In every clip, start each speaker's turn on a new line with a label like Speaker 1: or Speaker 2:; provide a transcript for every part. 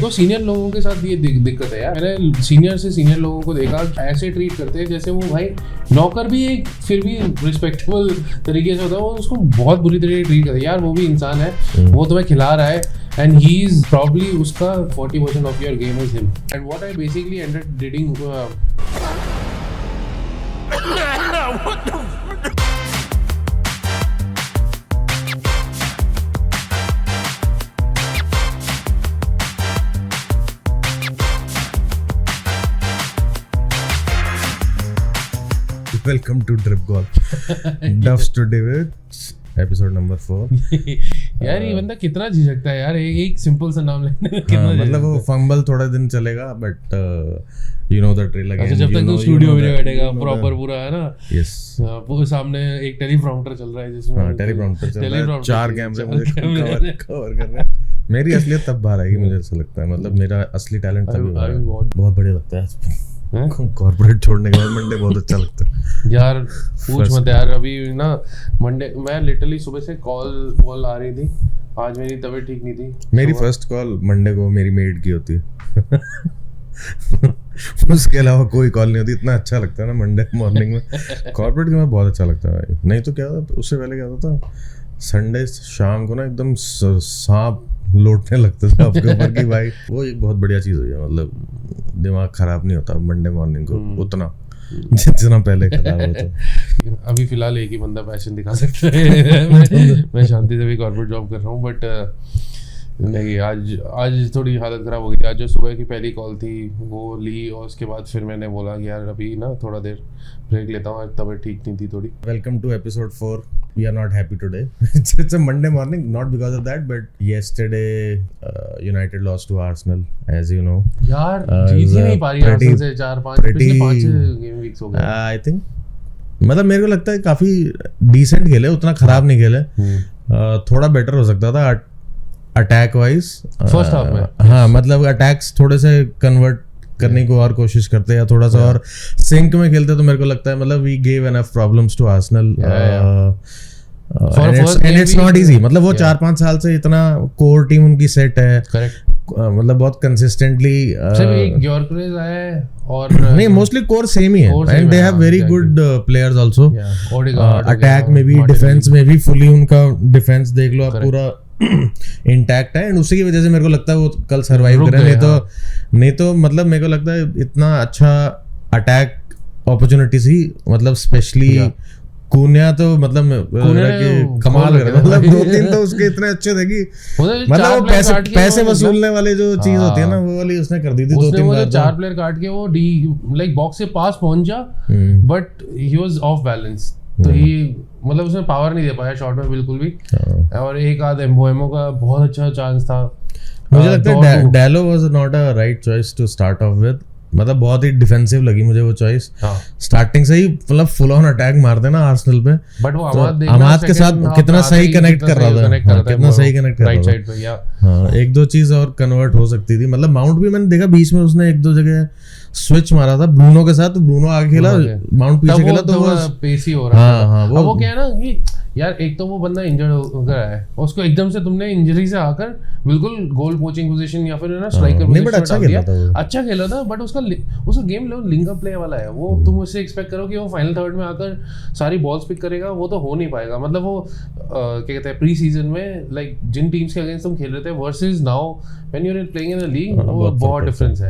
Speaker 1: वो सीनियर लोगों के साथ ये दिक्कत है यार। मैंने सीनियर से सीनियर लोगों को देखा ऐसे ट्रीट करते हैं जैसे वो भाई नौकर भी एक फिर भी रिस्पेक्टेबल तरीके से होता है, वो उसको बहुत बुरी तरीके से ट्रीट करते हैं। यार वो भी इंसान है, वो तुम्हें खिला रहा है and he is probably उसका 40% of your game is him. And what I basically ended reading
Speaker 2: Welcome to Drip Golf. Duffs today with episode number 4.
Speaker 1: यार ये बंदा कितना झिझकता है यार एक सिंपल सा नाम लेने में। कितना
Speaker 2: मतलब वो फंबल थोड़ा दिन चलेगा but you know the drill again.
Speaker 1: अच्छा, जब तक तो स्टूडियो में बैठेगा प्रॉपर पूरा है ना।
Speaker 2: Yes.
Speaker 1: वो सामने एक टेलीप्रॉम्प्टर चल रहा है जिसमें
Speaker 2: टेलीप्रॉम्प्टर चल रहा है, 4 कैमरे मुझे कवर कर रहे हैं। मेरी असलियत तब बाहर आएगी मुझे ऐसा लगता है, मतलब मेरा असली टैलेंट तभी बहुत बढ़िया लगता है। कॉर्पोरेट छोड़ने के बाद मंडे बहुत अच्छा लगता है
Speaker 1: यार। पूछ मत यार, अभी ना मंडे मैं लिटरली सुबह से कॉल आ रही थी। आज मेरी तबीयत ठीक नहीं थी।
Speaker 2: मेरी फर्स्ट कॉल मंडे को मेरी मेड की होती है। उसके अलावा कोई कॉल नहीं होती। इतना अच्छा लगता है ना मंडे मॉर्निंग में। कॉर्पोरेट में बहुत अच्छा लगता है। नहीं तो क्या होता, उससे पहले क्या होता था, संडे शाम को ना एकदम सांप लौटने लगता था आपके ऊपर की भाई। वो एक बहुत बढ़िया चीज़ हुई है, मतलब दिमाग खराब नहीं होता मंडे मॉर्निंग को उतना जितना पहले खराब होता।
Speaker 1: अभी फिलहाल एक ही बंदा पैशन दिखा सकता है। मैं शांति से भी कॉर्पोरेट जॉब कर रहा हूँ बट नहीं, आज थोड़ी हालत ख़राब हो गई थी। आज जो सुबह की पहली कॉल थी वो ली और उसके बाद फिर मैंने बोला कि यार अभी ना थोड़ा देर ब्रेक लेता हूँ, तबीयत ठीक नहीं थी थोड़ी।
Speaker 2: Welcome to episode 4. We are not happy today. It's a Monday morning, not because of that, but yesterday United lost to Arsenal, as you know.
Speaker 1: यार जीत ही नहीं पा रही आर्सेनल से 4-5 पिछले 5 गेम वीक्स हो गए।
Speaker 2: I think मतलब मेरे को लगता है काफी डिसेंट खेले, उतना खराब नहीं खेले। थोड़ा बेटर हो सकता था अटैक वाइज
Speaker 1: फर्स्ट हाफ में।
Speaker 2: हाँ, मतलब अटैक्स थोड़े से कन्वर्ट करने को और कोशिश करते या थोड़ा सा और सिंक में खेलते तो मेरे को लगता है मतलब we gave enough problems to Arsenal and it's not easy. मतलब वो 4-5 साल से इतना कोर टीम उनकी सेट है, मतलब बहुत कंसिस्टेंटली
Speaker 1: एक ग्योर्क्रेज है और
Speaker 2: नहीं मोस्टली कोर सेम ही है and they have very good players also. Attack में भी डिफेंस में भी फुली उनका डिफेंस देख लो आप पूरा इंटैक्ट है एंड उसी की वजह से मेरे को लगता है वो कल सरवाइव करे। नहीं तो मतलब मेरे को लगता है इतना अच्छा अटैक अपॉर्चुनिटीज ही, मतलब स्पेशली कुनिया तो मतलब कमाल कर, मतलब 2-3 तो उसके इतने अच्छे थे कि मतलब वो पैसे वसूलने वाले जो चीज होती है ना वो वाली उसने कर दी थी 2-3 बार।
Speaker 1: 4 प्लेयर काट के वो लाइक बॉक्स से पास पहुंचा but he was of balance, तो ही मतलब उसने पावर नहीं दे पाया शॉट में बिल्कुल भी। और एक आध एम्बोएमो का बहुत अच्छा चांस था।
Speaker 2: मुझे लगता है Dalot was not a right choice to start off with, मतलब बहुत ही डिफेंसिव लगी मुझे वो चॉइस। स्टार्टिंग से ही मतलब फुल ऑन अटैक मारते ना आर्सेनल पे,
Speaker 1: बट वो
Speaker 2: अमाद के साथ कितना सही कनेक्ट कर रहा था, कितना सही कनेक्ट कर रहा था। हाँ, 1-2 चीज और कन्वर्ट हो सकती थी। मतलब माउंट भी मैंने देखा बीच में उसने 1-2 जगह स्विच मारा था ब्रूनो के साथ, ब्रूनो आगे खेला, माउंट पीछे खेला, तो वो पेसी
Speaker 1: हो रहा था। हाँ, वो क्या है ना कि यार एक तो वो बंदा इंजर्ड होकर आया है, उसको एकदम से तुमने इंजरी से आकर बिल्कुल गोल पोचिंग पोजीशन या फिर ना स्ट्राइकर पोजीशन अच्छा खेला था बट उसका game level link up play वाला है। वो तुम उससे एक्सपेक्ट करो कि वो फाइनल थर्ड में आकर सारी बॉल्स पिक करेगा, वो तो हो नहीं पाएगा। मतलब वो क्या कहते हैं प्री सीजन में लाइक जिन टीम्स के अगेंस्ट तुम खेल रहे थे versus now when you are playing in the league, वो बहुत डिफरेंस है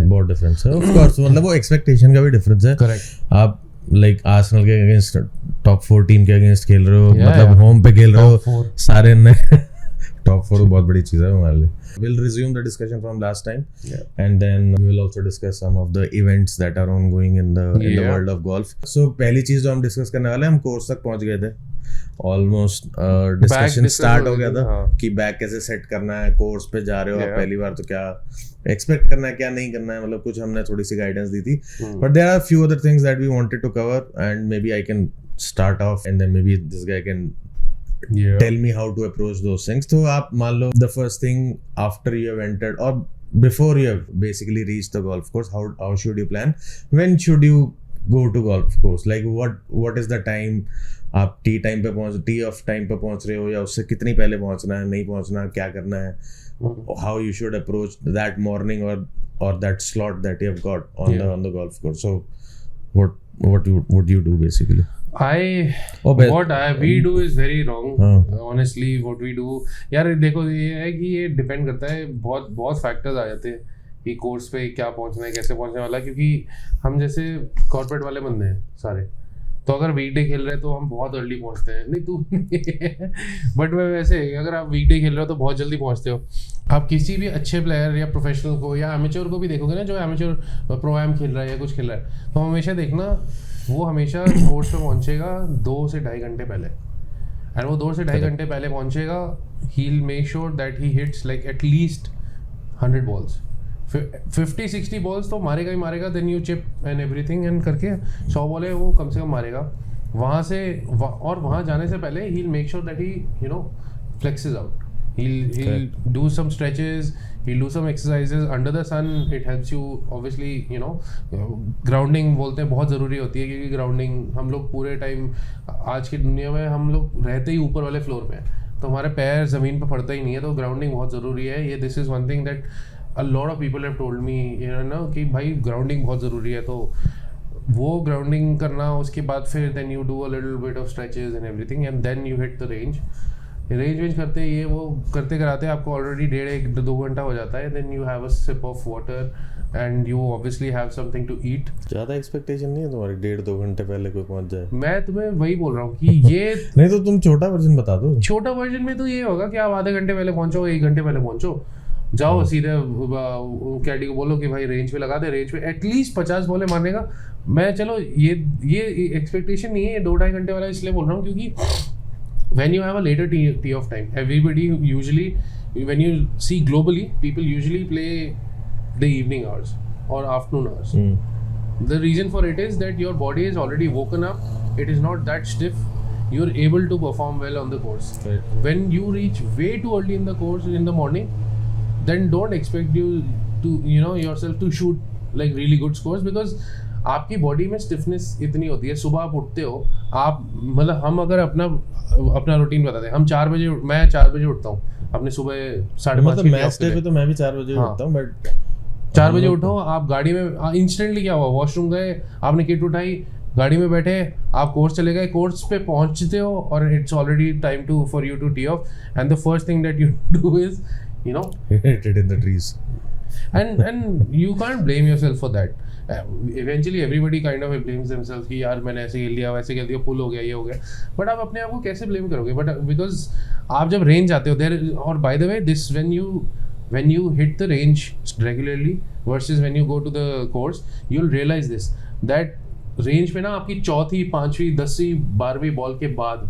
Speaker 2: ऑफ कोर्स। मतलब वो एक्सपेक्टेशन का भी डिफरेंस है।
Speaker 1: करेक्ट।
Speaker 2: आप लाइक आर्सेनल के अगेंस्ट टॉप 4 टीम के अगेंस्ट खेल रहे हो, मतलब होम पे खेल रहे हो, सारे ने टॉप 4 बहुत बड़ी चीज है हमारे लिए। We'll resume the discussion from last time, and then we will also discuss some of the events that are ongoing in the world of golf. So पहली चीज जो हम डिस्कस करने वाले हैं, हम कोर्स तक पहुंच गए थे ऑलमोस्ट। डिस्कशन स्टार्ट हो गया था कि बैग कैसे सेट करना है, कोर्स पे जा रहे हो आप पहली बार तो क्या एक्सपेक्ट करना है क्या नहीं करना है, मतलब कुछ हमने थोड़ी सी गाइडेंस दी थी। But there are few other things that we wanted to cover and maybe I can start off and then maybe this guy can tell me how to approach those things. तो आप मान लो the first thing after you have entered or before you have basically reached the golf course, how should you plan? When should you go to golf course? Like what is the time? आप T of time पे पहुंच रहे हो या उससे कितनी पहले पहुंचना है, नहीं पहुंचना, क्या करना है, how you should approach that morning or that slot that you have got on the golf course. So what you do basically?
Speaker 1: What we do is very wrong. Honestly, what we do, यार देखो ये है कि ये depend करता है, बहुत factors आ जाते हैं कि कोर्स पे क्या पहुंचना है, कैसे पहुंचने वाला, क्योंकि हम जैसे कॉर्पोरेट वाले बंदे हैं सारे, तो अगर वीकडे खेल रहे हैं तो हम बहुत अर्ली पहुंचते हैं, नहीं तू बट वैसे अगर आप वीकडे खेल रहे हो तो बहुत जल्दी पहुंचते हो। आप किसी भी अच्छे प्लेयर या प्रोफेशनल को या एमेच्योर को भी देखोगे ना, जो एमेच्योर प्रो एम खेल रहा है या कुछ खेल रहा है, तो हमेशा देखना वो हमेशा कोर्स पे पहुंचेगा 2 से 2.5 घंटे पहले, एंड वो 2 से 2.5 घंटे पहले पहुंचेगा, he will make sure that he hits like at least 100 balls, 50-60 balls तो मारेगा ही मारेगा, then you chip and everything and करके 100 बॉलें वो कम से कम मारेगा वहाँ से। और वहाँ जाने से पहले ही will make sure that he you know flexes out, he'll do some stretches, he'll do some exercises under the sun. It helps you obviously, you know, grounding बोलते हैं बहुत ज़रूरी होती है, क्योंकि grounding हम लोग पूरे टाइम आज की दुनिया में हम लोग रहते ही ऊपर वाले फ्लोर पे हैं, तो हमारे पैर ज़मीन पे पड़ता ही नहीं है, तो ग्राउंडिंग बहुत ज़रूरी है। ये this is one thing that a lot of people have told me, you know, कि भाई ग्राउंडिंग बहुत ज़रूरी है, तो वो ग्राउंडिंग करना, उसके बाद फिर then you do a little bit of stretches and everything and then you hit the range करते ये वो करते कराते आपको ऑलरेडी 1.5-2 घंटा हो जाता है, then you have a sip of water and you obviously have something to eat.
Speaker 2: ज़्यादा एक्सपेक्टेशन नहीं है तुम्हारी 1.5-2 घंटे पहले कोई पहुंच जाए? मैं
Speaker 1: तुम्हें वही बोल रहा हूँ कि ये
Speaker 2: नहीं तो तुम छोटा वर्जन बता दो।
Speaker 1: छोटा वर्जन में तो ये होगा कि आप आधे घंटे पहले पहुंचो, 1 घंटे पहले पहुंचो, जाओ सीधे कैडी को बोलो कि भाई रेंज पे लगा दे, रेंज पे एटलीस्ट 50 बॉलें मारने का। मैं चलो ये एक्सपेक्टेशन नहीं है, ये 2-2.5 घंटे वाला इसलिए बोल रहा हूँ क्योंकि when you have a later tee off time, everybody usually, when you see globally, people usually play the evening hours or afternoon hours. The reason for it is that your body is already woken up, it is not that stiff, you're able to perform well on the course. Right. When you reach way too early in the course in the morning, then don't expect you to, you know, yourself to shoot like really good scores, because आपकी body में stiffness इतनी होती है। सुबह आप उठते हो, आप मतलब हम अगर अपना रूटीन बताते हैं, हम 4 बजे, मैं 4 बजे उठता हूँ अपने सुबह 5:30
Speaker 2: मतलब मैच डे पे तो मैं भी 4 बजे उठता हूँ, बट
Speaker 1: 4 बजे उठो, आप गाड़ी में इंस्टेंटली क्या हुआ, वॉशरूम गए, आपने किट उठाई, गाड़ी में बैठे, आप कोर्स चले गए, कोर्स पे पहुंचते हो और it's already time to for you to tee off, and the first thing that you do is, you know,
Speaker 2: hit it in the trees,
Speaker 1: and you can't blame yourself for that. Eventually everybody kind of blames themselves कि यार मैंने ऐसे खेल दिया, वैसे खेल दिया, पुल हो गया, ये हो गया, बट आप अपने आप को कैसे ब्लेम करोगे? बट बिकॉज आप जब रेंज आते हो देर, और by the way this when you hit the range regularly versus when you go to the course, you'll realize this, that range पे ना आपकी 4th, 5th, 10th, 12वीं बॉल के बाद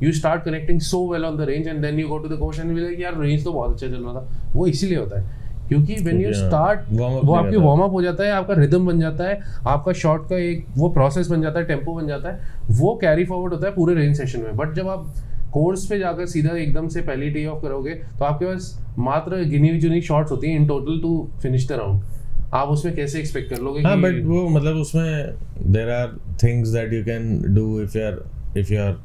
Speaker 1: you start connecting so well on the range and then you go to the course and be like यार range तो बहुत अच्छा चल रहा था। वो इसीलिए होता है क्योंकि when you start, वो आपकी वार्म अप हो जाता है, आपका रिदम बन जाता है, आपका शॉट का एक वो प्रोसेस बन जाता है, टेम्पो बन जाता है, वो कैरी फॉरवर्ड होता है पूरे रेंज सेशन में। बट जब आप कोर्स पे जाकर सीधा एकदम से पहली टी ऑफ करोगे तो आपके पास मात्र गिनी चुनी शॉट्स होती हैं in total two finish the round. आप उसमें कैसे एक्सपेक्ट कर लोगे?
Speaker 2: हाँ, बट वो मतलब उसमें there are things that you can do if your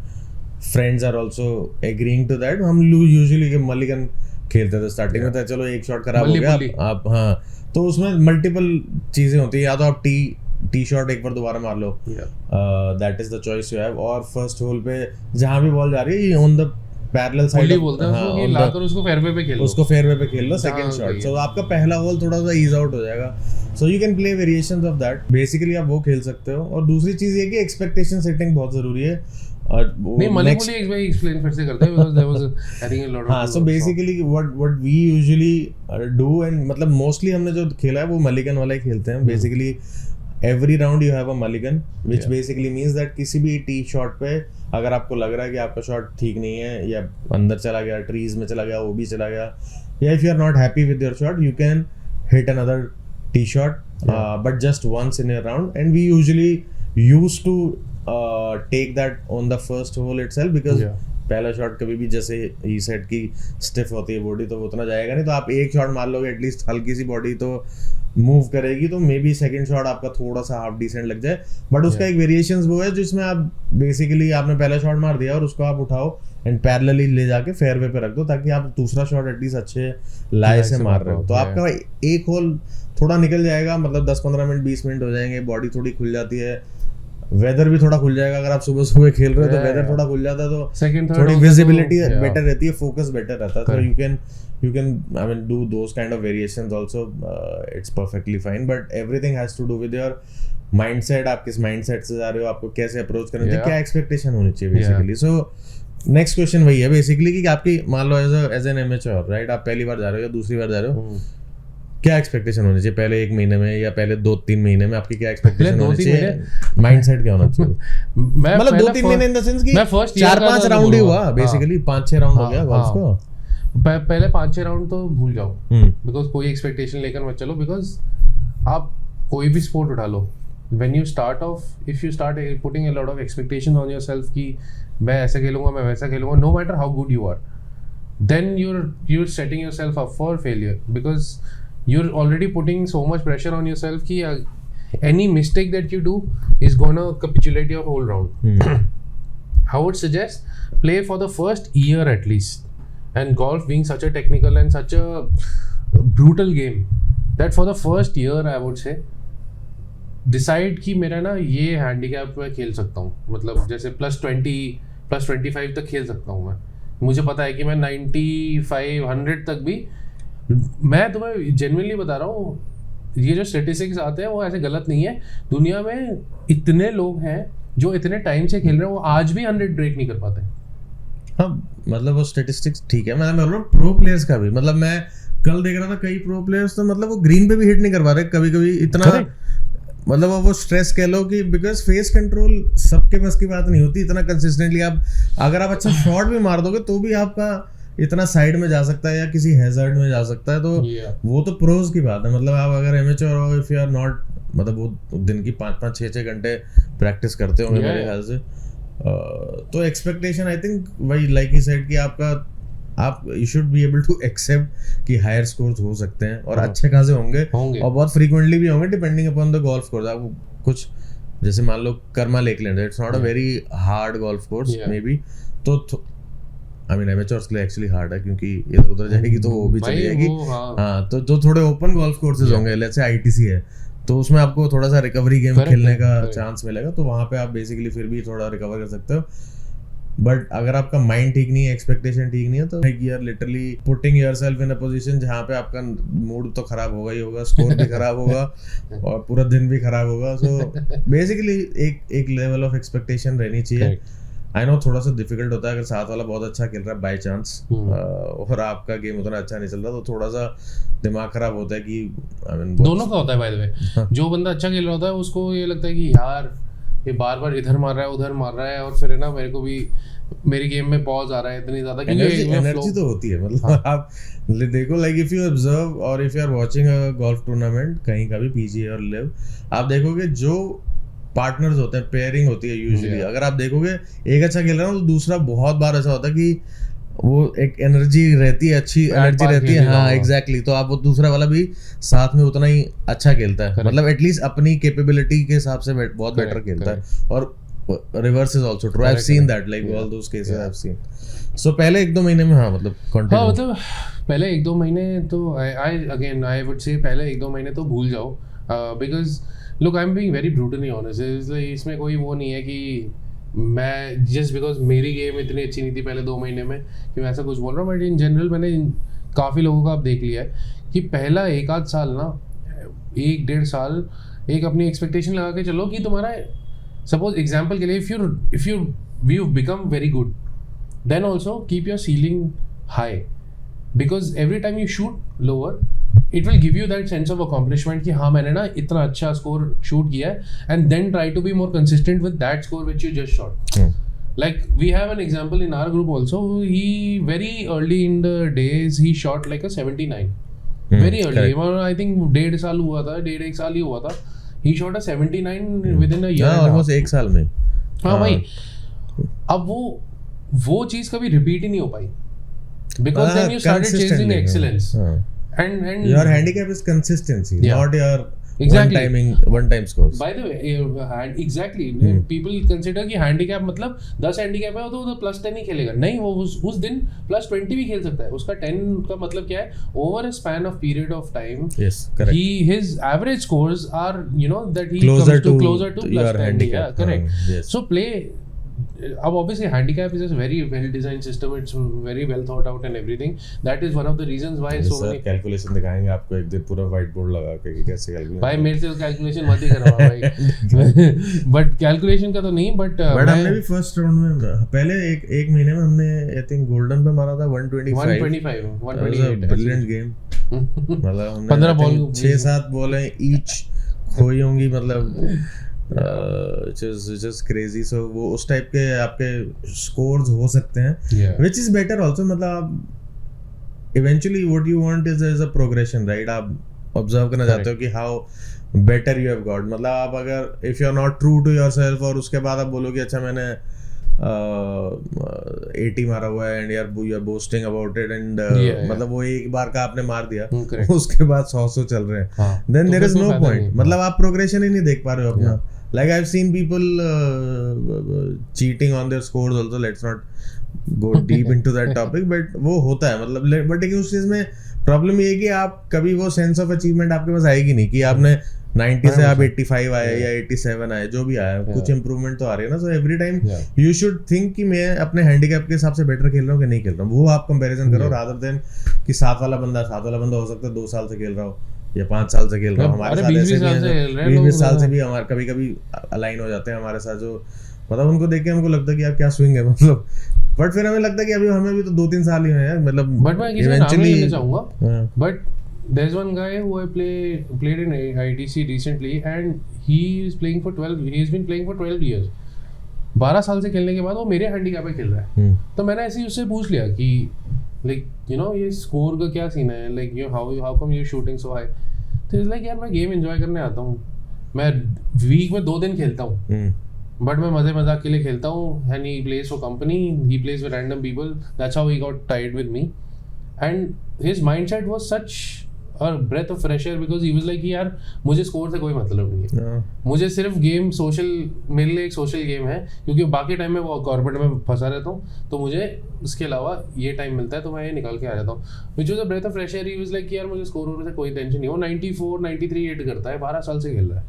Speaker 2: friends are also agreeing to that. हम यूजुअली मलिगन खेलते थे स्टार्टिंग में, तो चलो एक शॉट खराब हो गया आप हाँ, तो उसमें मल्टीपल चीजें होती है, या तो आप टी शॉट एक बार दोबारा मार लो, that is the choice you have, और फर्स्ट होल पे जहां भी बॉल जा रही है ऑन द पैरेलल साइड
Speaker 1: बोलते हैं उसको, लाकर उसको फेयरवे पे खेल लो
Speaker 2: सेकंड शॉट, सो आपका पहला होल थोड़ा सा ईज आउट हो जाएगा। So you can play variations of that, basically आप वो खेल सकते हो। और दूसरी चीज ये कि एक्सपेक्टेशन सेटिंग बहुत जरूरी है।
Speaker 1: नहीं मलिक एक्सप्लेन फिर से करते हैं because there was I think a lot of
Speaker 2: हाँ, so basically what we usually do and मतलब mostly हमने जो खेला है वो मलिगन वाला ही खेलते हैं। Basically every round you have a mulligan, which basically means that किसी भी टी शॉट पे अगर आपको लग रहा है कि आपका शॉट ठीक नहीं है, या अंदर चला गया, ट्रीज में चला गया, वो भी चला गया, या if you are not happy with your shot, you can hit another tee shot, but just once in a round. And we usually used to take that on the first hole itself, because पहला shot कभी भी जैसे ई set की stiff होती है body तो वो उतना जाएगा नहीं, तो आप एक शॉट मार लोगे एटलीस्ट हल्की सी बॉडी तो मूव करेगी, तो मे बी सेकंड शॉट आपका थोड़ा सा हाफ डिसेंट लग जाए। बट उसका एक वेरिएशंस वो है जिसमें आप बेसिकली आपने पहला शॉट मार दिया और उसको आप उठाओ एंड पैरेलली ले जाके फेयरवे पे रख दो ताकि आप दूसरा शॉट एटलीस्ट अच्छे लाए से मार रहे हो, तो आपका एक होल थोड़ा निकल जाएगा, मतलब 10-15 मिनट 20 मिनट हो जाएंगे, बॉडी थोड़ी खुल जाती है, वेदर भी थोड़ा खुल जाएगा। अगर आप सुबह सुबह खेल रहे हो तो वेदर थोड़ा खुल जाता है तो थोड़ी विजिबिलिटी बेटर रहती है, फोकस बेटर रहता है, तो you can I mean do those kind of variations also, it's perfectly fine, but everything has to do with your mindset, आप किस mindset से जा रहे हो, आपको कैसे approach करना चाहिए, क्या expectation होनी चाहिए basically। So next question वही है basically कि आपकी मान लो as an amateur right, आप पहली बार जा रहे हो या दूसरी बार जा रहे हो, क्या एक्सपेक्टेशन होनी चाहिए पहले 1 महीने में या पहले 2-3 महीने में, आपकी क्या एक्सपेक्टेशन होनी चाहिए, माइंडसेट क्या होना चाहिए? मतलब 2-3 महीने इन द सेंस कि 4-5 राउंड ही हुआ बेसिकली, 5-6 राउंड हो गया गोल्फ को,
Speaker 1: पहले 5-6 राउंड तो भूल जाओ, बिकॉज कोई एक्सपेक्टेशन लेकर मत चलो, बिकॉज आप कोई भी स्पोर्ट उठा लो, when you start off if you start putting a lot of expectations on yourself कि मैं ऐसा खेलूंगा, मैं वैसा खेलूंगा, no matter how good you are, then you're setting yourself up for failure, because you're already putting so much pressure on yourself कि any mistake that you do is gonna capitulate your whole round. I would suggest play for the first year at least, and golf being such a technical and such a brutal game that for the first year I would say decide कि मेरा ना ये handicap मैं खेल सकता हूँ, मतलब जैसे +20 +25 तक खेल सकता हूँ, मैं मुझे पता है कि मैं 95 100 तक भी, मैं तुम्हें जेन्युइनली बता रहा हूँ, ये जो स्टेटिस्टिक्स आते हैं वो ऐसे गलत नहीं है, दुनिया में इतने लोग हैं जो इतने टाइम से खेल रहे हैं, वो आज भी 100 ब्रेक नहीं कर पाते।
Speaker 2: हाँ मतलब वो स्टेटिस्टिक्स ठीक है, मैं बोल रहा हूँ प्रो प्लेयर्स का भी, मतलब मैं कल देख रहा था कई प्रो प्लेयर्स तो मतलब वो ग्रीन पे भी हिट नहीं कर पा रहे कभी कभी, इतना मतलब वो स्ट्रेस कह लो कि बिकॉज फेस कंट्रोल सबके बस की बात नहीं होती इतना कंसिस्टेंटली, आप अगर आप अच्छा शॉट भी मार दोगे तो भी आपका इतना साइड में जा सकता है या किसी हैजर्ड में जा सकता है, तो वो तो प्रोज की बात है, मतलब आप अगर एमेच्योर हो, इफ यू आर नॉट, मतलब वो दिन की 5-5 6-6 घंटे प्रैक्टिस करते होंगे मेरे ख्याल से, तो एक्सपेक्टेशन आई थिंक वही लाइक ही सेड कि आप you should be able to accept कि हायर स्कोर्स हो सकते हैं और अच्छे खासे होंगे और बहुत फ्रीक्वेंटली भी होंगे depending upon the golf course. आपको कुछ जैसे मान लो Karma Lakeland, it's not a very hard golf course maybe, तो आई मीन एमेच्योर्स के लिए एक्चुअली हार्ड है क्योंकि इधर उधर जाएगी तो वो भी चली जाएगी, हाँ तो जो थोड़े ओपन गोल्फ कोर्सेज होंगे, लेट्स से आईटीसी है तो उसमें आपको थोड़ा सा रिकवरी गेम खेलने का चांस मिलेगा, तो वहाँ पे आप बेसिकली फिर भी थोड़ा रिकवर कर सकते हो। बट अगर आपका माइंड ठीक नहीं है, एक्सपेक्टेशन ठीक नहीं है, तो you are literally putting yourself in a position जहाँ पे आपका मूड तो खराब होगा ही होगा, स्कोर भी खराब होगा और पूरा दिन भी खराब होगा। सो बेसिकली एक लेवल ऑफ एक्सपेक्टेशन रहनी चाहिए। आई नो थोड़ा सा डिफिकल्ट होता है अगर साथ वाला बहुत अच्छा खेल रहा है बाय चांस और आपका गेम उतना अच्छा नहीं चल रहा, तो थोड़ा सा दिमाग खराब होता है कि आई मीन
Speaker 1: दोनों का होता है बाय द वे। जो बंदा अच्छा खेल रहा होता है उसको ये लगता है कि यार ये बार बार इधर मार रहा है उधर मार रहा है, और फिर है ना मेरे को भी मेरी गेम में पॉज आ रहा है इतनी ज्यादा,
Speaker 2: एनर्जी तो होती है, मतलब आप देखो लाइक इफ यू ऑब्जर्व और if you are watching a golf tournament कहीं का भी पीजीए और लिव, आप देखोगे जो पार्टनर्स होते हैं, पेयरिंग होती है यूजुअली, अगर आप देखोगे एक अच्छा खेल रहा है तो दूसरा बहुत बार ऐसा होता है कि वो एक एनर्जी रहती है, अच्छी एनर्जी रहती है, हाँ एग्जैक्टली, तो आप वो दूसरा वाला भी साथ में उतना ही अच्छा खेलता है, मतलब एटलीस्ट अपनी कैपेबिलिटी के हिसाब से बहुत बेटर खेलता है, और reverse is also true, I have seen that like all those cases I have seen. So पहले 1-2 महीने में हाँ मतलब कंटिन्यू,
Speaker 1: हाँ मतलब पहले 1-2 महीने तो आई वुड से पहले 1-2 महीने तो भूल जाओ, because look I am being very brutally honest, इसमें कोई वो नहीं है कि मैं जस्ट बिकॉज मेरी गेम इतनी अच्छी नहीं थी पहले 2 महीने में कि मैं ऐसा कुछ बोल रहा हूँ, बट इन जनरल मैंने काफ़ी लोगों का अब देख लिया है कि पहला 1-8 साल ना 1-1.5 साल एक अपनी एक्सपेक्टेशन लगा के चलो कि तुम्हारा सपोज एग्जाम्पल के लिए if you become very good then also keep your ceiling high, because every time you shoot lower it will give you that sense of accomplishment कि हाँ मैंने ना इतना अच्छा स्कोर शूट किया है, and then try to be more consistent with that score which you just shot. Like we have an example in our group also, he very early in the days he shot like a 79 very early, I think 1.5 साल हुआ था, 1.5 साल ही हुआ था, he shot a 79 within a year,
Speaker 2: almost 1 साल में,
Speaker 1: हाँ भाई। अब वो चीज कभी रिपीट ही नहीं हो पाई, because then you started chasing excellence. And
Speaker 2: your handicap is consistency, not your
Speaker 1: exactly
Speaker 2: one time scores.
Speaker 1: By the way, exactly people consider कि handicap मतलब 10 handicap है तो वो +10 ही खेलेगा, नहीं, वो उस दिन +20 भी खेल सकता है. उसका 10 का मतलब क्या है, over a span of period of time,
Speaker 2: yes, correct,
Speaker 1: his average scores are, you know, that he
Speaker 2: closer
Speaker 1: comes to
Speaker 2: your
Speaker 1: +10.
Speaker 2: handicap.
Speaker 1: Yeah, correct.
Speaker 2: Yes.
Speaker 1: So play. अब obviously handicap is a very well designed system, it's very well thought out and everything. That is one of the reasons why so many
Speaker 2: calculation दिखाएंगे आपको एक दिन पूरा white board लगा के कैसे calculate.
Speaker 1: भाई मेरे से कैलकुलेशन मत ही करवा भाई. बट कैलकुलेशन का तो नहीं, बट
Speaker 2: हमने भी फर्स्ट राउंड में पहले एक महीने में हमने आई थिंक गोल्डन पे मारा था 125 ब्रिलियंट गेम. मतलब हमने
Speaker 1: 15 बॉल
Speaker 2: 6-7 बॉलें ईच खोई होंगी, मतलब just crazy. So वो उस टाइप के आपके scores हो सकते हैं, which is better also. मतलब आप eventually what you want is a progression, right? आप observe करना चाहते हो कि how better you have got. मतलब आप अगर if you are not true to yourself और उसके बाद आप बोलोगे अच्छा मैंने 80 मारा हुआ है and you are boasting about it and मतलब वो एक बार का आपने मार दिया, उसके बाद 100 चल रहे हैं, then there is no point. मतलब आप progression ही नहीं देख पा रहे हो अपना. Like I've seen people cheating on their scores also. Let's not go deep into that topic, but वो होता है मतलब. but उस चीज में प्रॉब्लम ये है कि आप कभी वो सेंस ऑफ अचीवमेंट आपके पास आएगी नहीं कि आपने 90 से आप 85 आए या 87 आए, जो भी आया कुछ इंप्रूवमेंट तो आ रही है ना. So every time you should think कि मैं अपने हैंडीकैप के हिसाब से बेटर खेल रहा हूँ कि नहीं खेल रहा हूँ. वो आप कंपैरिजन करो रादर देन कि सात वाला बंदा हो सकता है 2 साल से खेल रहा हो या 5 साल से खेल रहा हूँ. हमारे साथ ऐसे भी 20 साल से भी हमारे कभी कभी अलाइन हो जाते हैं हमारे साथ, जो मतलब उनको देख के हमको लगता है कि यार क्या स्विंग है मतलब. बट फिर हमें लगता है कि अभी हमें भी तो 2-3 साल ही हुए हैं मतलब.
Speaker 1: बट मैं किसी नाम नहीं लेना चाहूंगा, but there's one guy who I played in ITC recently and he's been playing for 12 years. 12 साल से खेलने के बाद वो मेरे हैंडीकैप पे खेल रहा है. तो मैंने ऐसे ही उससे पूछ लिया कि लाइक यू नो ये स्कोर का क्या सीन है, like you how come you shooting so high. तो इज लाइक यार मैं गेम एंजॉय करने आता हूँ, मैं वीक में 2 दिन खेलता हूँ, बट मैं मजाक के लिए खेलता हूँ. And he plays for company, he plays with random people, that's how he got tied with me. And his mindset was such और breath of fresh air because he was like यार मुझे score से कोई मतलब नहीं है, मुझे सिर्फ गेम सोशल, मेरे लिए एक सोशल गेम है क्योंकि बाकी टाइम में वो कॉर्पोरेट में फंसा रहता हूँ, तो मुझे उसके अलावा ये टाइम मिलता है तो मैं ये निकाल के आ जाता हूँ. Which was a breath of fresh air. He was like यार मुझे स्कोर से कोई टेंशन नहीं. वो 94-93 हिट करता है, 12 साल से खेल रहा है.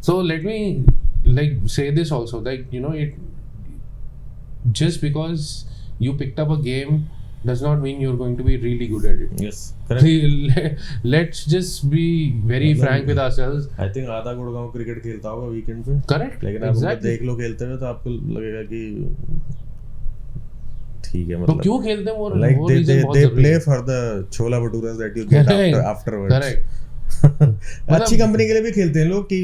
Speaker 1: सो लेट मी लाइक से this also that you know it just because you picked up a game does not mean you're going to be really good at it.
Speaker 2: Yes, correct.
Speaker 1: Let's just be very frank with ourselves.
Speaker 2: I think आधा Gurgaon cricket खेलता होगा weekend पे.
Speaker 1: Correct.
Speaker 2: लेकिन आप उनको देख लो खेलते हुए तो आपको लगेगा कि ठीक है,
Speaker 1: तो
Speaker 2: मतलब
Speaker 1: क्यों खेलते हैं वो
Speaker 2: like
Speaker 1: वो रीजन बहुत
Speaker 2: they
Speaker 1: जरूरी
Speaker 2: play
Speaker 1: है.
Speaker 2: for the chhola bhatura that you get afterwards.
Speaker 1: Correct.
Speaker 2: अच्छी कंपनी के लिए भी खेलते हैं लोग कि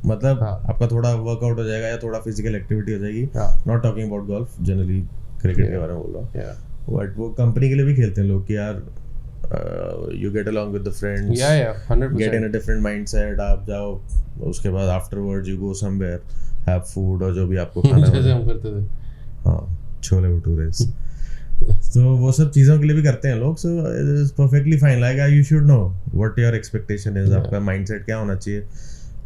Speaker 2: मतलब आपका थोड़ा वर्कआउट हो जाएगा या थोड़ा फिजिकल एक्टिविटी हो जाएगी. Not talking about golf, generally cricket के बारे में बोल रहा हूँ. बट वो कंपनी के लिए भी खेलते हैं लोग कि यार you get along with the friends,
Speaker 1: 100%.
Speaker 2: get in a different mindset. आप जाओ उसके बाद afterwards you go somewhere, have food और जो भी आपको खाना है,
Speaker 1: जैसे हम करते थे.
Speaker 2: हाँ, छोले भटूरे. तो वो सब चीज़ों के लिए भी करते हैं लोग. so it is perfectly fine. Like you should know what your expectation is. आपका mindset क्या होना चाहिए.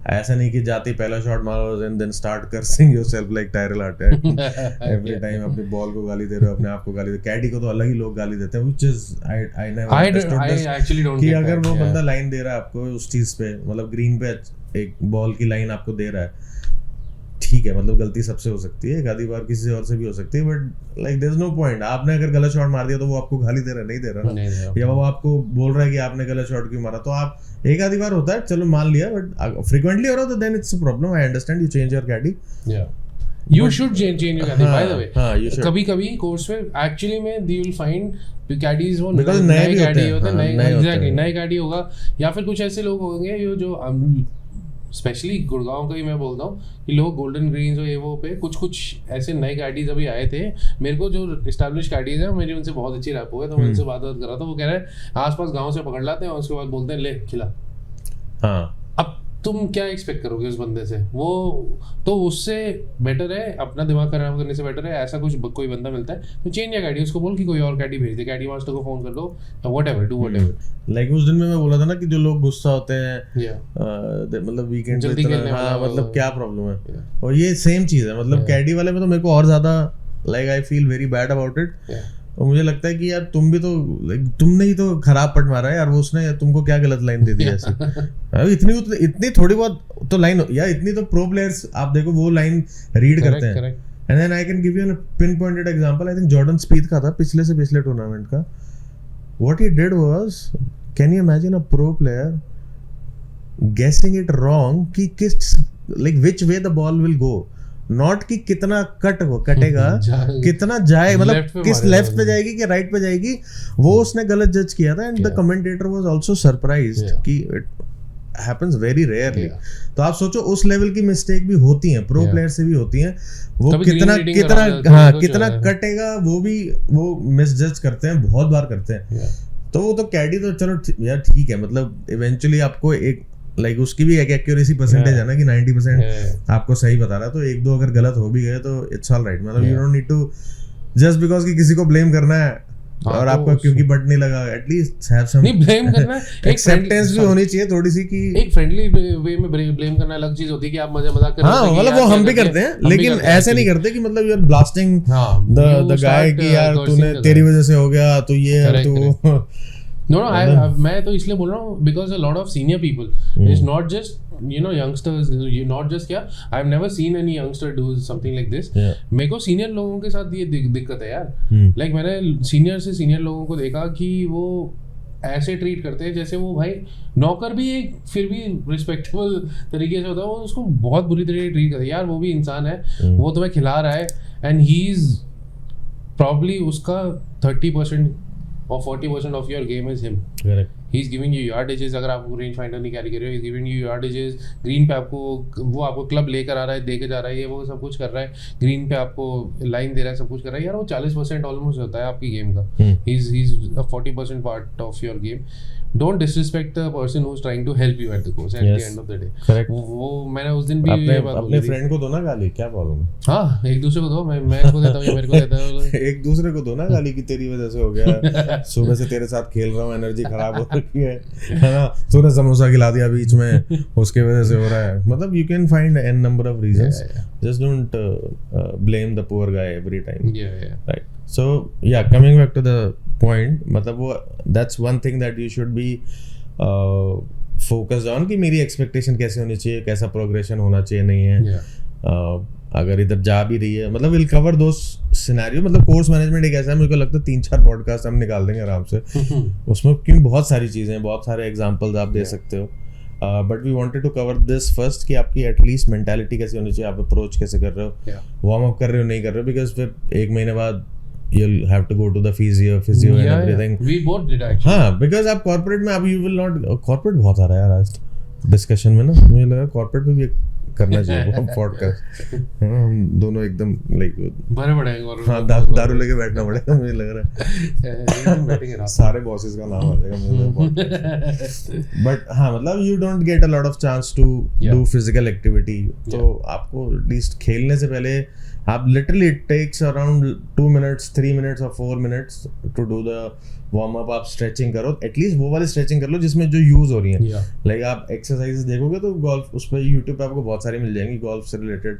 Speaker 2: ऐसा नहीं कि जाती पहला शॉट मारो and then start cursing yourself like Tyrrell आर्ट एवरी टाइम अपनी बॉल को गाली दे रहे हो, अपने आप को गाली दे. कैडी को तो अलग ही लोग गाली देते हैं, which is I never understood कि अगर वो बंदा लाइन दे रहा है आपको उस चीज पे, मतलब ग्रीन पे एक बॉल की लाइन आपको दे रहा है, ठीक है, मतलब गलती सबसे हो सकती है, एक आधी बार किसी और से भी हो सकती है, but like there is no point. आपने अगर गलत शॉट मार दिया तो वो आपको गाली दे रहा है, नहीं दे रहा ना, या वो आपको बोल रहा है कि आपने गलत शॉट क्यों मारा. तो आप एक आधी बार होता है, चलो मान लिया, बट फ्रीक्वेंटली हो रहा है तो then it's a problem. I understand, you change your caddy.
Speaker 1: You should change your caddy. By the way, कभी-कभी कोर्स में एक्चुअली में you will find caddies वो नए caddy होते हैं, exactly नए caddy होगा, या फिर कुछ ऐसे लोग होंगे जो स्पेशली गुड़गांव का ही मैं बोलता हूँ कि लोग गोल्डन ग्रीन्स और ये वो पे कुछ ऐसे नए कैडीज अभी आए थे. मेरे को जो एस्टैब्लिश कैडीज हैं मेरी उनसे बहुत अच्छी रैप हो है, तो मैं उनसे बात कर रहा था. वो कह रहे हैं आसपास गांव से पकड़ लाते हैं और उसके बाद बोलते हैं ले खिला.
Speaker 2: हाँ,
Speaker 1: अब तुम क्या एक्सपेक्ट करोगे उस बंदे से? वो तो उससे बेटर है, अपना दिमाग खराब करने से बेटर है ऐसा कुछ कोई बंदा मिलता है तो चेंज या कैडी, उसको बोल कि कोई और कैडी भेज दे, कैडी मास्टर को फोन कर दो, व्हाटएवर, डू व्हाटएवर।
Speaker 2: लाइक उस दिन में मैं बोला था ना कि जो लोग गुस्सा होते हैं मतलब वीकेंड पे इतना, हाँ मतलब क्या प्रॉब्लम है, और ये सेम चीज है मतलब कैडी वाले में तो मेरे को और ज्यादा like I feel very bad about it. और मुझे लगता है कि यार तुम भी तो तुमने ही तो खराब पट मारा है यार, वो उसने तुमको क्या गलत लाइन दे दी ऐसी इतनी थोड़ी बहुत तो लाइन यार, इतनी तो प्रो प्लेयर्स आप देखो वो लाइन रीड करते हैं। And then I can give you a pin pointed example, I think Jordan Spieth का था पिछले से पिछले टूर्नामेंट का। What he did was, can you imagine a pro player guessing it wrong कि किस like which way the ball will go, not कि कितना कटेगा कितना जाए, मतलब किस लेफ्ट पे जाएगी कि राइट पे जाएगी, वो उसने गलत जज किया था। And the commentator was also surprised कि इट हैपेंस वेरी रेयरली। तो आप सोचो उस लेवल की मिस्टेक भी होती हैं, प्रो प्लेयर से भी होती हैं, वो कितना कटेगा वो मिसजज करते हैं, बहुत बार करते हैं। तो वो तो कैडी तो चलो यार ठीक है, मतलब इवेंचुअली आपको एक लाइक उसकी भी एक एक्यूरेसी परसेंटेज है ना कि 90% आपको सही बता रहा है, तो एक दो अगर गलत हो भी गए तो इट्स ऑल राइट, मतलब you don't need to just because कि किसी को ब्लेम करना है और आपको क्योंकि बट नहीं लगा, एटलीस्ट हैव सम
Speaker 1: नहीं ब्लेम करना है,
Speaker 2: एक्सेप्टेंस भी होनी चाहिए थोड़ी सी कि
Speaker 1: एक फ्रेंडली वे में ब्लेम करना अलग चीज होती है कि आप मजाक कर रहे हो।
Speaker 2: हाँ मतलब वो हम भी करते हैं, लेकिन ऐसे नहीं करते कि मतलब you are blasting the guy कि यार तूने तेरी वजह से हो गया तो ये तो
Speaker 1: No, मैं तो इसलिए बोल रहा हूँ because a lot of senior people, it's not just youngsters, not just क्या, I've never seen any youngster do something like this. मेरे को सीनियर लोगों के साथ ये दिक्कत है यार, लाइक मैंने सीनियर से सीनियर लोगों को देखा कि वो ऐसे ट्रीट करते हैं जैसे वो भाई नौकर भी एक फिर भी रिस्पेक्टेबल तरीके से होता है, वो उसको बहुत बुरी तरीके ट्रीट करते हैं। यार वो भी इंसान है, वो तुम्हें खिला रहा है एंड ही इज प्रॉब्ली उसका 30% or 40% of your game is him.
Speaker 2: Correct.
Speaker 1: He's giving you yardages, अगर आप रेंज फाइंडर नहीं कैरी कर रहे हो, he's giving you yardages, green पे आपको वो आपको क्लब लेकर आ रहा है, देके जा रहा है, ये वो सब कुछ कर रहा है, ग्रीन पे आपको लाइन दे रहा है, सब कुछ कर रहा है यार, वो 40% ऑलमोस्ट होता है आपकी गेम का। he's a 40% part of your game. Don't disrespect the person who's trying to help you at the course at the end of the day.
Speaker 2: Correct.
Speaker 1: वो मैंने उस दिन भी ये बात
Speaker 2: अपने फ्रेंड को दो ना गाली, क्या प्रॉब्लम है?
Speaker 1: हाँ एक दूसरे को दो, मैं को देता हूँ या मेरे को देता हूँ
Speaker 2: एक दूसरे को दो ना गाली कि तेरी वजह से हो गया, सुबह से तेरे साथ खेल रहा हूँ, एनर्जी खराब हो रही है ना, तूने समोसा खिला दिया बीच में, उसके वजह से हो रहा है, मतलब you can find n number of reasons. Just don't blame the poor guy every time. Right. So yeah, coming back to the point, मतलब वो that's one thing that you should be focused on कि मेरी expectation कैसे होनी चाहिए, कैसा progression होना चाहिए नहीं है। अगर इधर जा भी रही है, मतलब विल कवर दो सिनेरियो, मतलब कोर्स मैनेजमेंट एक ऐसा है, मुझे को लगता है 3-4 पॉडकास्ट हम निकाल देंगे आराम से उसमें, क्योंकि बहुत सारी चीज़ें, बहुत सारे एग्जांपल्स आप दे सकते हो। But we wanted to cover this first कि आपकी एटलीस्ट मेंटालिटी कैसी होनी चाहिए, आप अप्रोच कैसे कर रहे हो, वार्म अप कर रहे हो नहीं कर रहे हो, बिकॉज फिर एक महीने बाद you'll have to go to the physio and everything.
Speaker 1: We both did actually.
Speaker 2: हाँ, because आप corporate में अब you will not, corporate बहुत आ रहा है यार आज डिस्कशन में ना, मुझे लगा corporate में भी करना चाहिए हम पॉडकास्ट, हम दोनों एकदम लाइक
Speaker 1: भरे पड़े हैं,
Speaker 2: हाँ दारू लेके बैठना पड़ेगा मुझे लग रहा है, सारे बॉसेस का नाम आ जाएगा, बट हाँ मतलब you don't get a lot of chance to do physical activity, तो आपको एटलीस्ट खेलने से पहले आप literally it takes around 2 minutes 3 minutes और 4 minutes to do the warm up, आप स्ट्रेचिंग करो, एटलीस्ट वो वाली स्ट्रेचिंग कर लो जिसमें जो यूज हो रही है, लाइक आप एक्सरसाइजेस देखोगे तो गोल्फ उस पर यूट्यूब पे आपको बहुत सारी मिल जाएंगी, गोल्फ से रिलेटेड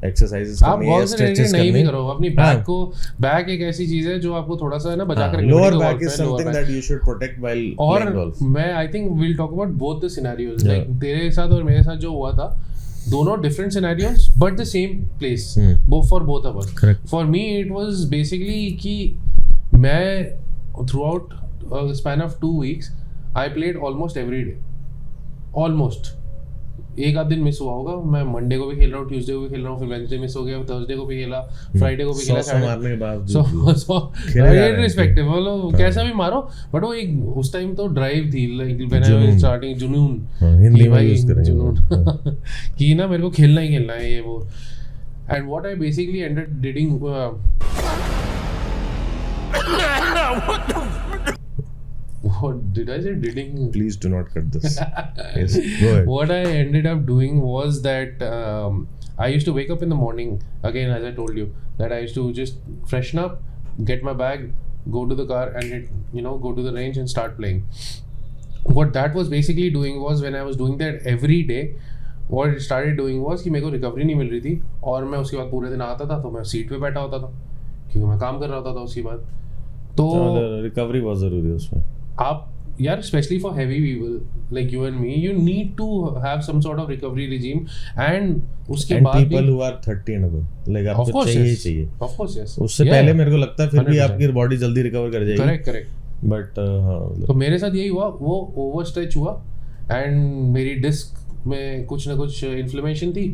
Speaker 2: एक्सरसाइजेस करनी है, स्ट्रेचेस करनी है, करो
Speaker 1: अपनी बैक को, बैक एक ऐसी चीज है जो आपको थोड़ा सा है ना बचा कर रखनी है,
Speaker 2: lower back is something that you should protect while playing golf.
Speaker 1: मैं I think we will talk about both the scenarios, like तेरे साथ और मेरे साथ जो हुआ था, दोनों different scenarios but the same place for both of us. For me it was basically कि मैं throughout span of 2 weeks I played almost every day, almost एक आध दिन मिस हुआ होगा, मैं मंडे को भी खेल रहा हूँ, ट्यूसडे को भी खेल रहा हूँ, फिर वेडनेसडे मिस हो गया, थर्सडे को भी खेला, फ्राइडे को भी खेला, रिस्पेक्टिव मतलब कैसा भी मारो, बट वो एक उस टाइम तो ड्राइव थी, like when I was starting, जुनून,
Speaker 2: हिंदी में यूज करेंगे
Speaker 1: जुनून कि ना मेरे को खेलना ही खेलना है ये वो, and what I basically ended doing What did I say? Didding?
Speaker 2: Please do not cut this. Yes, go ahead.
Speaker 1: What I ended up doing was that I used to wake up in the morning. Again, as I told you, that I used to just freshen up, get my bag, go to the car, and go to the range and start playing. What that was basically doing was, when I was doing that every day, what it started doing was कि मेरे को recovery नहीं मिल रही थी, और मैं उसके बाद पूरे दिन आता था तो मैं सीट पे बैठा होता था क्योंकि मैं काम कर रहा होता था उसके बाद. तो
Speaker 2: रिकवरी बहुत जरूरी है उसमें.
Speaker 1: आप यार, specially for heavy people like you and me, you need to have some sort of recovery regime. And उसके बाद
Speaker 2: people who are 30 and above, like आपको चाहिए.
Speaker 1: Of course yes.
Speaker 2: उससे पहले मेरे को लगता है फिर भी आपकी बॉडी जल्दी रिकवर कर जाएगी. करेक्ट. बट
Speaker 1: तो मेरे साथ यही हुआ, वो ओवर स्ट्रेच हुआ एंड मेरी डिस्क में कुछ ना कुछ इन्फ्लेमेशन थी.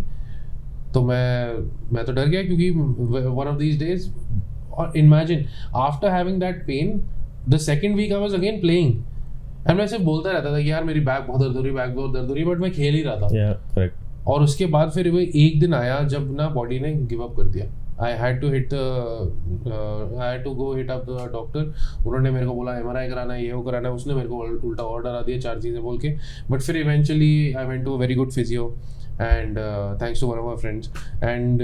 Speaker 1: तो मैं तो डर गया क्योंकि वन ऑफ दीज डेज, और imagine after having that pain the second week I was again playing, and मैं सिर्फ बोलता रहता था कि यार मेरी बैक बहुत दर्द हो रही, बैक बहुत दर्द हो रही, बट मैं खेल ही रहा था.
Speaker 2: करेक्ट.
Speaker 1: और उसके बाद फिर वो एक दिन आया जब ना बॉडी ने गिव अप कर दिया. I had to go hit up the doctor. उन्होंने मेरे को बोला MRI कराना है, ये वो कराना है. उसने मेरे को उल्टा और डरा दिया 4 चीज़ें बोल के. बट फिर eventually I went to a very good physio and thanks to one of our friends, and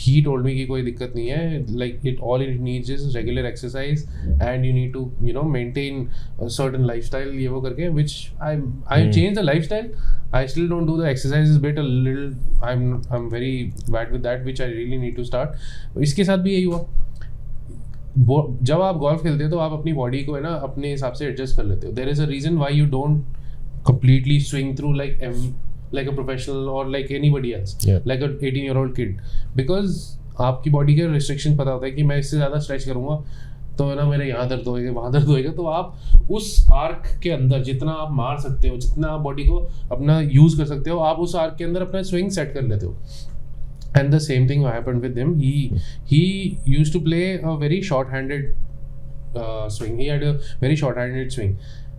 Speaker 1: he told me कि कोई दिक्कत नहीं है, like all it needs is regular exercise and you need to maintain a certain lifestyle, ये वो करके, which I changed the lifestyle. I still don't do the exercises bit a little. I'm very bad with that, which I really need to start. इसके साथ भी यही हुआ. जब आप गोल्फ खेलते हो तो आप अपनी बॉडी को है ना अपने हिसाब से एडजस्ट कर लेते हो. There is a reason why you don't completely swing through like a professional or like anybody else, like an 18-year-old kid, because आपकी बॉडी के रिस्ट्रिक्शन पता होता है कि मैं इससे ज़्यादा स्ट्रेच करूँगा तो है ना मेरे यहाँ दर्द होएगा, वहाँ दर्द होएगा. तो आप उस आर्क के अंदर जितना आप मार सकते हो, जितना आप बॉडी को अपना यूज़ कर सकते हो, आप उस आर्क के अंदर अपना स्विंग सेट कर लेते हो. And the same thing happened with him. He used to play a very short-handed swing. He had a very short-handed swing.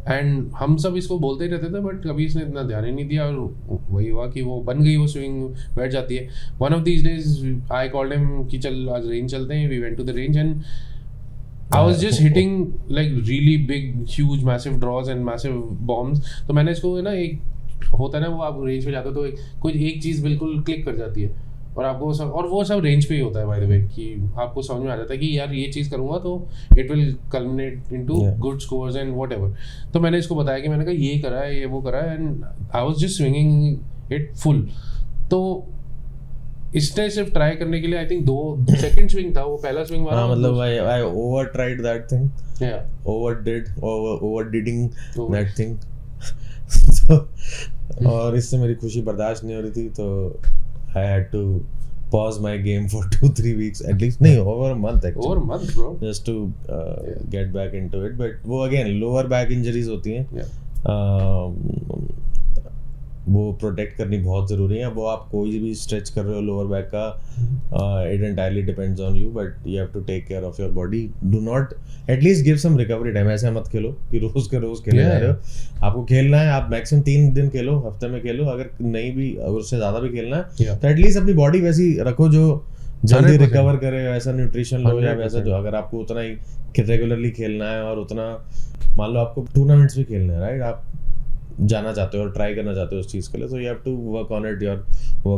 Speaker 1: And हम सब इसको बोलते ही रहते थे, बट कभी इसने इतना ध्यान ही नहीं दिया, और वही हुआ कि वो बन गई, वो स्विंग बैठ जाती है. One of these days I called him कि चल आज रेंज चलते हैं. We went to the range and I was just hitting like really big huge massive draws and massive bombs. तो मैंने इसको ना, एक होता है ना वो आप रेंज पे जाते हो तो कोई एक चीज़ बिल्कुल क्लिक कर जाती है और आपको सब, और वो सब रेंज पे ही होता है बाय द वे, कि आपको समझ में आ जाता है कि यार ये चीज़ करूँगा तो it will culminate into good scores and whatever. तो मैंने इसको बताया कि मैंने कहा ये करा है, ये वो करा है, and I was just swinging it full. तो इसने सिर्फ ट्राई करने के लिए आई थिंक 2 सेकंड स्विंग था, वो पहला स्विंग वाला.
Speaker 2: मतलब I over tried that thing, over doing that thing. और इससे मेरी खुशी बर्दाश्त नहीं हो रही थी, तो I had to pause my game for 2-3 weeks at least. नहीं, over a month actually.
Speaker 1: Over a month, bro.
Speaker 2: Just to get back into it. But वो again lower back injuries होती हैं. वो प्रोटेक्ट करनी बहुत ज़रूरी है. वो आप कोई भी स्ट्रेच कर रहे हो लोअर बैक का, it entirely depends on you, but you have to take care of your body. Do not at least give some recovery time. ऐसे मत खेलो कि रोज के रोज खेले जा रहे हो. आपको खेलना है, आप मैक्सिमम 3 दिन खेलो, हफ्ते में खेलो. अगर नहीं भी, अगर उससे ज़्यादा भी खेलना है तो एटलीस्ट अपनी बॉडी वैसी रखो जो जल्दी रिकवर करे. वैसा न्यूट्रिशन लो, या वैसा जो, अगर आपको उतना ही रेगुलरली खेलना है और उतना, मान लो आपको टूर्नामेंट्स भी खेलना है, राइट, आप जाना चाहते हो और ट्राई करना चाहते हो उस चीज़ के लिए, तो you have to work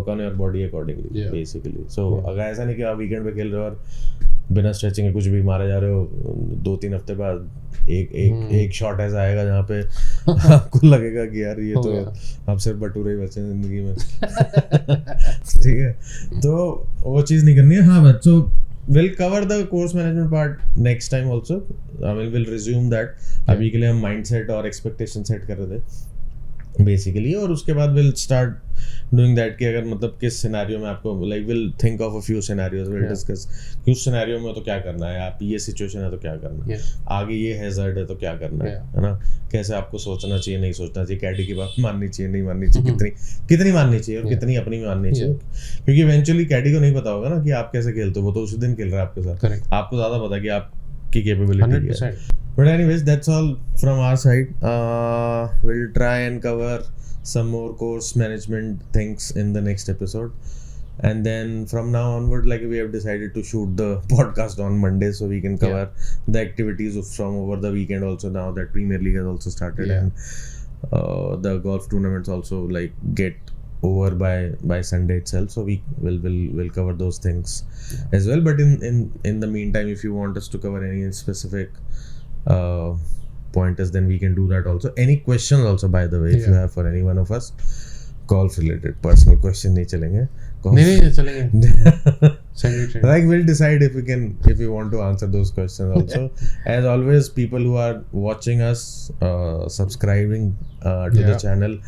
Speaker 2: on your body accordingly basically. So अगर ऐसा नहीं कि आप वीकेंड पे खेल रहे हो और बिना स्ट्रेचिंग के कुछ भी मारे जा रहे हो, 2-3 हफ्ते बाद एक शॉट ऐसा आएगा जहाँ पे आपको लगेगा कि यार ये तो आप सिर्फ बटूरे ही बचे जिंदगी में. ठीक है, तो वो चीज़ नहीं करनी है. हाँ बच्चों, we'll cover the course management part next time also. We'll resume that. अभी के लिए हम mindset और expectation set कर रहे थे basically, और उसके बाद we'll start doing that कि अगर मतलब किस सिनेरियो में आपको, like we'll think of a few scenarios, we'll discuss कि उस सिनेरियो में तो क्या करना है, आप ये सिचुएशन है तो क्या करना है, आगे ये हैजर्ड है तो क्या करना है ना, कैसे आपको सोचना चाहिए, नहीं सोचना चाहिए, कैडी की बात माननी चाहिए, नहीं माननी चाहिए, कितनी माननी चाहिए और कितनी अपनी माननी चाहिए. क्योंकि इवेंचुअली कैडी को नहीं पता होगा ना कि आप कैसे खेलते हो, वो तो उसी दिन खेल रहा है आपके साथ. आपको ज़्यादा पता कि आपकी कैपेबिलिटी है. But anyways, that's all from our side. We'll try and cover some more course management things in the next episode. And then from now onward, like we have decided to shoot the podcast on Monday, so we can cover the activities from over the weekend also, now that Premier League has also started. And the golf tournaments also like get over by Sunday itself, so we will cover those things as well. But in the meantime, if you want us to cover any specific pointers, then we can do that also. Any questions also, by the way, if you have for any one of us, golf related personal question नहीं चलेंगे.
Speaker 1: नहीं चलेंगे.
Speaker 2: Like we'll decide if we want to answer those questions also. As always, people who are watching us, subscribing to the channel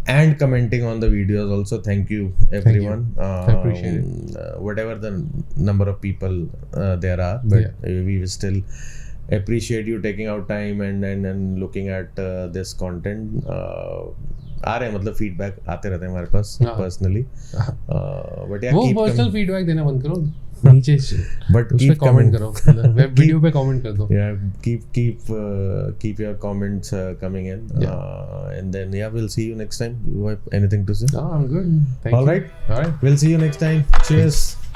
Speaker 2: and commenting on the videos also, thank you everyone.
Speaker 1: I appreciate it.
Speaker 2: Whatever the number of people there are, but we will still appreciate you taking out time and looking at this content. आ रहे हैं, मतलब feedback आते रहते हैं हमारे पास personally. But यार
Speaker 1: वो personal feedback देना बंद करो, नीचे
Speaker 2: बट
Speaker 1: उस पे कमेंट करो, वेब वीडियो पे कमेंट कर दो.
Speaker 2: Yeah, keep your comments coming in. And then we'll see you next time. You have anything to say?
Speaker 1: No, I'm good. Thank you.
Speaker 2: All right. We'll see you next time. Cheers.